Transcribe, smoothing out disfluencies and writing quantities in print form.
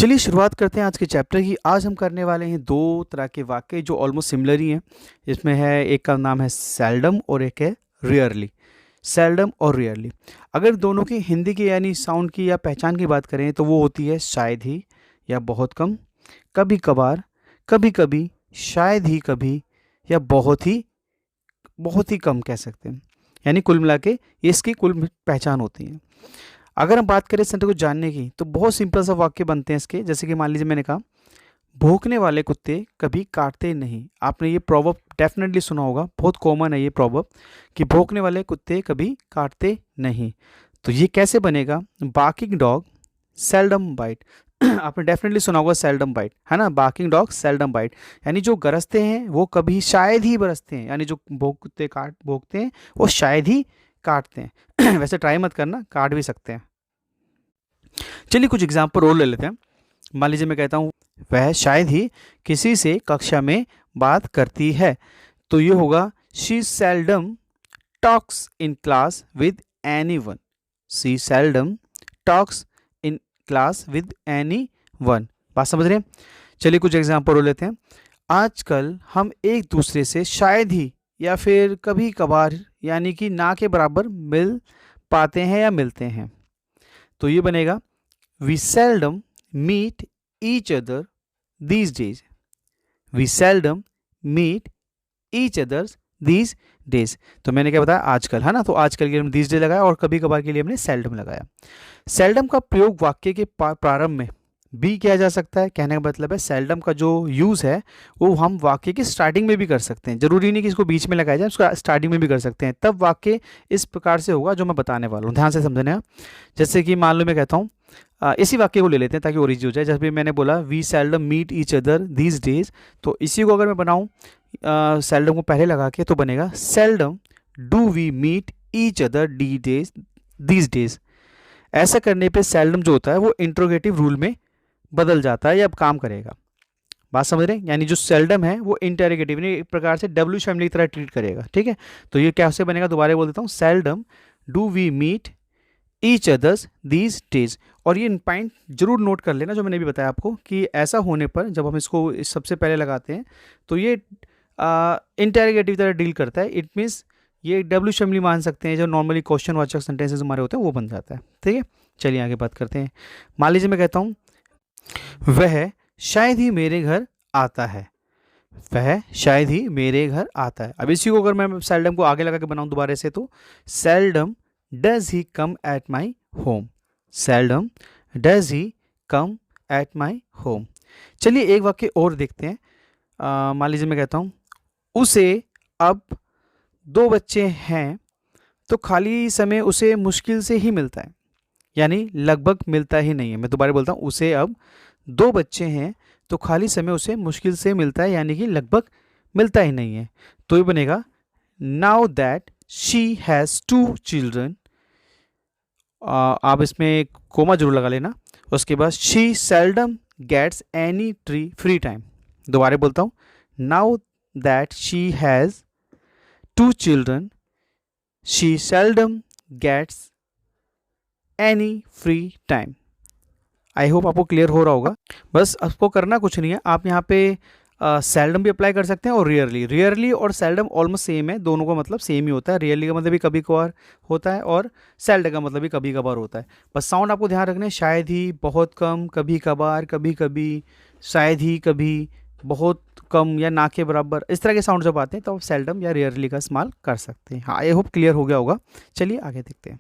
चलिए शुरुआत करते हैं आज के चैप्टर की। आज हम करने वाले हैं दो तरह के वाक्य जो ऑलमोस्ट सिमिलर ही हैं। इसमें है, एक का नाम है सेल्डम और एक है रियरली। सेल्डम और रियरली, अगर दोनों की हिंदी की यानी साउंड की या पहचान की बात करें तो वो होती है शायद ही या बहुत कम, कभी कभार, कभी कभी, शायद ही कभी, या बहुत ही कम कह सकते हैं। यानी कुल मिला के ये इसकी कुल पहचान होती है। अगर हम बात करें सेंटर को जानने की तो बहुत सिंपल सा वाक्य बनते हैं इसके। जैसे कि मान लीजिए मैंने कहा भौंकने वाले कुत्ते कभी काटते नहीं। आपने ये प्रॉवर्ब डेफिनेटली सुना होगा, बहुत कॉमन है ये प्रॉवर्ब कि भौंकने वाले कुत्ते कभी काटते नहीं। तो ये कैसे बनेगा? Barking dog seldom bite. आपने डेफिनेटली सुना होगा सेल्डम बाइट, है ना। बार्किंग डॉग सेल्डम बाइट, यानी जो गरजते हैं वो कभी शायद ही बरसते हैं, यानी जो भौंकते हैं वो शायद ही काटते हैं। वैसे ट्राई मत करना, काट भी सकते हैं। चलिए कुछ एग्जाम्पल और ले लेते हैं। मान लीजिए मैं कहता हूँ वह शायद ही किसी से कक्षा में बात करती है, तो ये होगा she seldom talks in class with any one. She seldom talks in class with any one. बात समझ रहे हैं? चलिए कुछ एग्जाम्पल और लेते हैं। आजकल हम एक दूसरे से शायद ही या फिर कभी कभार यानी कि ना के बराबर मिल पाते हैं या मिलते हैं, तो ये बनेगा we seldom meet each other these days. We seldom meet each others these days. तो मैंने क्या बताया? आजकल, है ना। तो आजकल के लिए हमने दीज डे लगाया और कभी कभार के लिए हमने सेल्डम लगाया। सेल्डम का प्रयोग वाक्य के प्रारंभ में भी किया जा सकता है। कहने का मतलब है सेल्डम का जो यूज़ है वो हम वाक्य की स्टार्टिंग में भी कर सकते हैं। जरूरी नहीं कि इसको बीच में लगाया जाए, उसको स्टार्टिंग में भी कर सकते हैं। तब वाक्य इस प्रकार से होगा जो मैं बताने वाला हूँ, ध्यान से समझना। जैसे कि मान लो मैं कहता हूँ, इसी वाक्य को ले लेते हैं ताकि ओरिजिन हो जाए। जैसे भी मैंने बोला we seldom meet each other these days, तो इसी को अगर मैं बनाऊँ सेल्डम को पहले लगा के, तो बनेगा seldom do we meet each other these days. ऐसा करने पे सेल्डम जो होता है वो इंट्रोगेटिव रूल में बदल जाता है या अब काम करेगा। बात समझ रहे हैं? यानी जो सेल्डम है वो इंटेरोगेटिव यानी एक प्रकार से डब्ल्यू फैमिली की तरह ट्रीट करेगा। ठीक है, तो ये कैसे बनेगा? दोबारा बोल देता हूँ, seldom do we meet each others these days. और ये पॉइंट जरूर नोट कर लेना जो मैंने भी बताया आपको कि ऐसा होने पर जब हम इसको सबसे पहले लगाते हैं तो ये इंटेरोगेटिव तरह डील करता है। इट मीन्स ये डब्ल्यू फैमिली मान सकते हैं, जो नॉर्मली क्वेश्चन वाचक सेंटेंसेस हमारे होते हैं वो बन जाता है। ठीक है, चलिए आगे बात करते हैं। मान लीजिए मैं कहता हूँ वह शायद ही मेरे घर आता है। वह शायद ही मेरे घर आता है। अब इसी को अगर मैं सेल्डम को आगे लगा के बनाऊं दोबारा से, तो seldom does he come at my home. Seldom does he come at my home. चलिए एक वाक्य और देखते हैं। मान लीजिए मैं कहता हूँ उसे अब 2 बच्चे हैं तो खाली समय उसे मुश्किल से ही मिलता है, यानी लगभग मिलता ही नहीं है। मैं दोबारा बोलता हूँ, उसे अब 2 बच्चे हैं तो खाली समय उसे मुश्किल से मिलता है, यानी कि लगभग मिलता ही नहीं है। तो ये बनेगा now that she has 2 children. आप इसमें कोमा जरूर लगा लेना। उसके बाद she seldom gets any free time. दोबारा बोलता हूँ, now that she has 2 children she seldom gets any free time. I hope आपको क्लियर हो रहा होगा। बस आपको करना कुछ नहीं है, आप यहाँ पे सेल्डम भी अप्लाई कर सकते हैं और रियरली और सेल्डम ऑलमोस्ट सेम है, दोनों का मतलब सेम ही होता है। रियरली का मतलब भी कभी कभार होता है और सेल्ड का मतलब भी कभी कभार होता है। बस साउंड आपको ध्यान रखना है, शायद ही, बहुत कम, कभी कभार, कभी कभी, शायद ही, कभी, बहुत कम या ना के बराबर, इस तरह के साउंड जब आते हैं तो आप सेल्डम या रियरली का इस्तेमाल कर सकते हैं। हाँ, आई होप क्लियर हो गया होगा। चलिए आगे देखते हैं।